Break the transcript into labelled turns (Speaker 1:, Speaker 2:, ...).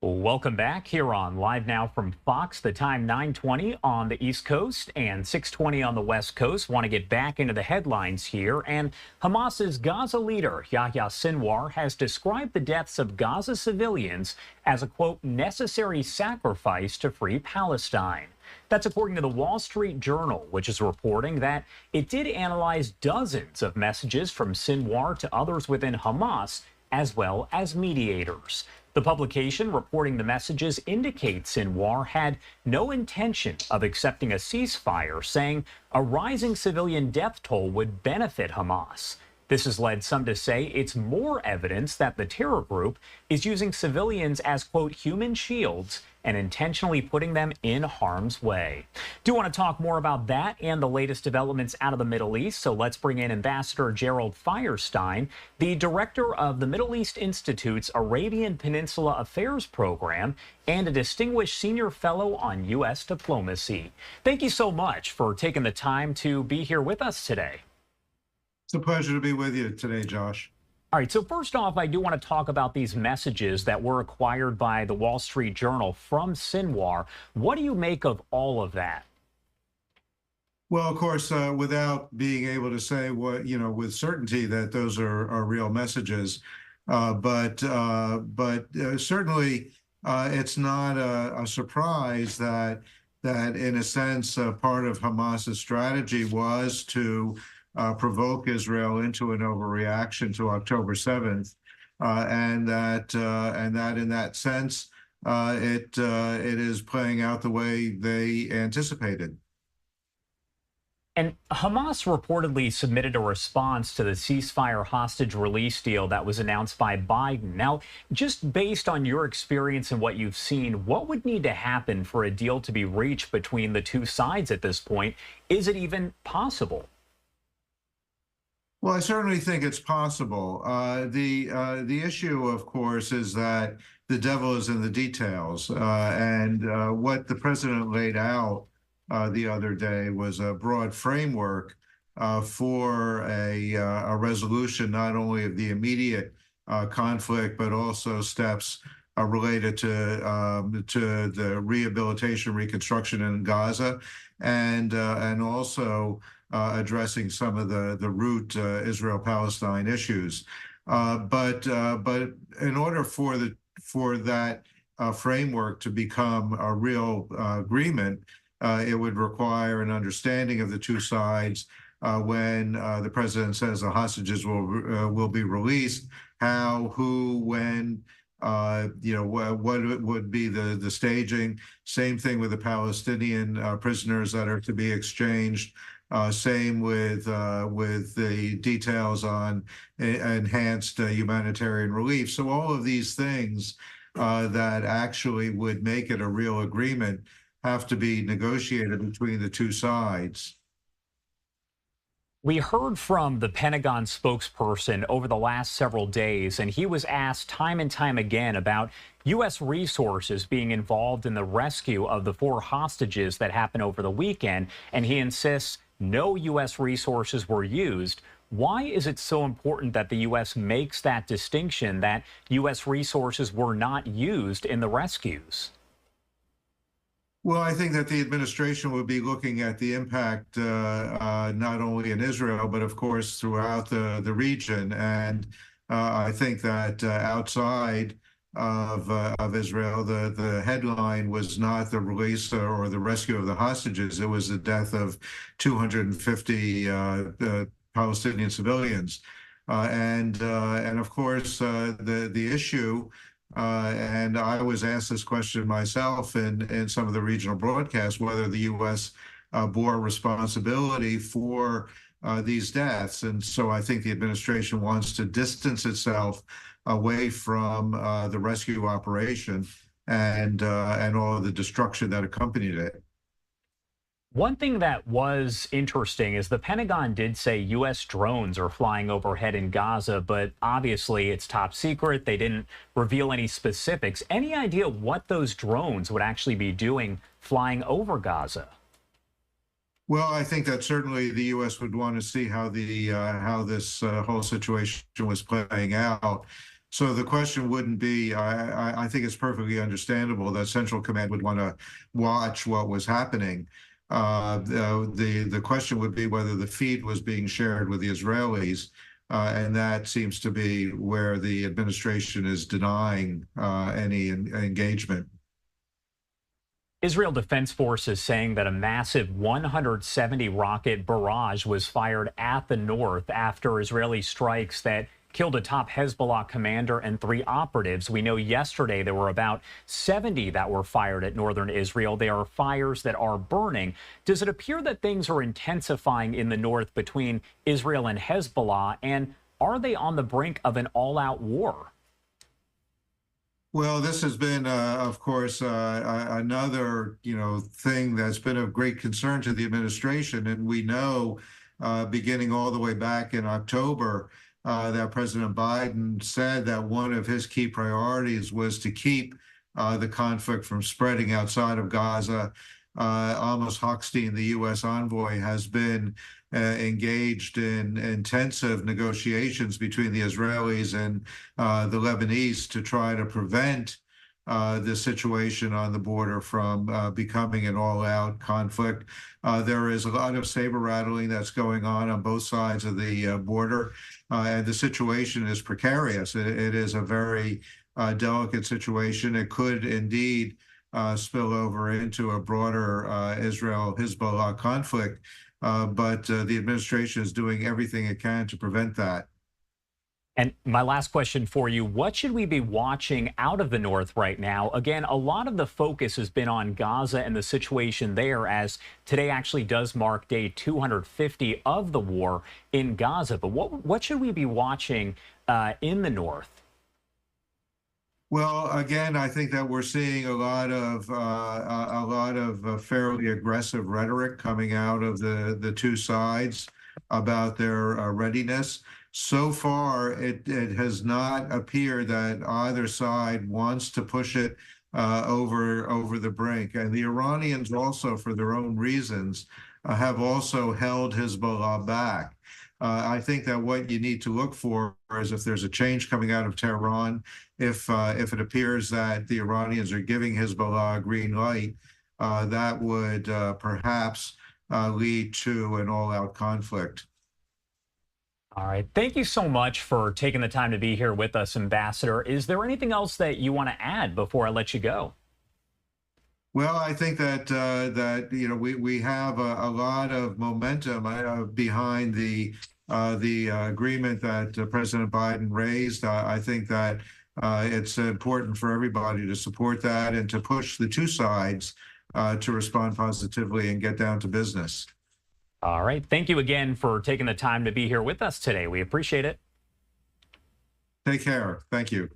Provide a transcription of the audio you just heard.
Speaker 1: Welcome back here on Live Now from Fox. The time 9:20 on the East Coast and 6:20 on the West Coast. Want to get back into the headlines here. And Hamas's Gaza leader, Yahya Sinwar, has described the deaths of Gaza civilians as a, quote, necessary sacrifice to free Palestine. That's according to the Wall Street Journal, which is reporting that it did analyze dozens of messages from Sinwar to others within Hamas, as well as mediators. The publication reporting the messages indicates Sinwar had no intention of accepting a ceasefire, saying a rising civilian death toll would benefit Hamas. This has led some to say it's more evidence that the terror group is using civilians as, quote, human shields and intentionally putting them in harm's way. Do want to talk more about that and the latest developments out of the Middle East, so let's bring in Ambassador Gerald Feierstein, the director of the Middle East Institute's Arabian Peninsula Affairs Program and a distinguished senior fellow on U.S. diplomacy. Thank you so much for taking the time to be here with us today.
Speaker 2: It's a pleasure to be with you today, Josh.
Speaker 1: All right, so first off, I do want to talk about these messages that were acquired by the Wall Street Journal from Sinwar. What do you make of all of that?
Speaker 2: Well, of course, without being able to say what, with certainty that those are real messages, but certainly it's not a surprise that in a sense, part of Hamas's strategy was to provoke Israel into an overreaction to October 7th, and that in that sense, it is playing out the way they anticipated.
Speaker 1: And Hamas reportedly submitted a response to the ceasefire hostage release deal that was announced by Biden. Now, just based on your experience and what you've seen, what would need to happen for a deal to be reached between the two sides at this point? Is it even possible?
Speaker 2: Well, I certainly think it's possible. The issue, of course, is that the devil is in the details. And what the president laid out the other day was a broad framework for a resolution not only of the immediate conflict, but also steps related to the rehabilitation, reconstruction in Gaza, and also addressing some of the root Israel-Palestine issues. But in order for that framework to become a real agreement, it would require an understanding of the two sides. When the president says the hostages will be released, how, who, when, what would be the staging. Same thing with the Palestinian prisoners that are to be exchanged. Same with the details on enhanced humanitarian relief. So all of these things that actually would make it a real agreement have to be negotiated between the two sides.
Speaker 1: We heard from the Pentagon spokesperson over the last several days, and he was asked time and time again about U.S. resources being involved in the rescue of the 4 hostages that happened over the weekend, and he insists no U.S. resources were used. Why is it so important that the U.S. makes that distinction that U.S. resources were not used in the rescues?
Speaker 2: Well, I think that the administration would be looking at the impact not only in Israel, but of course throughout the region. And I think that outside of Israel, the headline was not the release or the rescue of the hostages. It was the death of 250 Palestinian civilians. And of course, the issue, and I was asked this question myself in some of the regional broadcasts, whether the U.S. Bore responsibility for these deaths. And so I think the administration wants to distance itself away from the rescue operation and all of the destruction that accompanied it.
Speaker 1: One thing that was interesting is the Pentagon did say U.S. drones are flying overhead in Gaza, but obviously it's top secret. They didn't reveal any specifics. Any idea what those drones would actually be doing flying over Gaza?
Speaker 2: Well, I think that certainly the U.S. would want to see how this whole situation was playing out. So the question wouldn't be, I think it's perfectly understandable that Central Command would want to watch what was happening. The question would be whether the feed was being shared with the Israelis, and that seems to be where the administration is denying any engagement.
Speaker 1: Israel Defense Forces saying that a massive 170 rocket barrage was fired at the north after Israeli strikes that killed a top Hezbollah commander and 3 operatives. We know yesterday there were about 70 that were fired at northern Israel. They are fires that are burning. Does it appear that things are intensifying in the north between Israel and Hezbollah? And are they on the brink of an all-out war?
Speaker 2: Well, this has been, of course, another, thing that's been of great concern to the administration. And we know, beginning all the way back in October, that President Biden said that one of his key priorities was to keep the conflict from spreading outside of Gaza. Amos Hochstein, the U.S. envoy, has been engaged in intensive negotiations between the Israelis and the Lebanese to try to prevent the situation on the border from becoming an all-out conflict. There is a lot of saber rattling that's going on both sides of the border, and the situation is precarious. It is a very delicate situation. It could indeed spill over into a broader Israel-Hezbollah conflict, but the administration is doing everything it can to prevent that.
Speaker 1: And my last question for you, what should we be watching out of the north right now? Again, a lot of the focus has been on Gaza and the situation there, as today actually does mark day 250 of the war in Gaza. But what should we be watching in the north?
Speaker 2: Well, again, I think that we're seeing a lot of fairly aggressive rhetoric coming out of the two sides about their readiness. So far, it has not appeared that either side wants to push it over the brink. And the Iranians also, for their own reasons, have also held Hezbollah back. I think that what you need to look for is if there's a change coming out of Tehran, if it appears that the Iranians are giving Hezbollah a green light, that would perhaps lead to an all-out conflict.
Speaker 1: All right. Thank you so much for taking the time to be here with us, Ambassador. Is there anything else that you want to add before I let you go?
Speaker 2: Well, I think that we have a lot of momentum behind the agreement that President Biden raised. I think that it's important for everybody to support that and to push the two sides to respond positively and get down to business.
Speaker 1: All right. Thank you again for taking the time to be here with us today. We appreciate it.
Speaker 2: Take care. Thank you.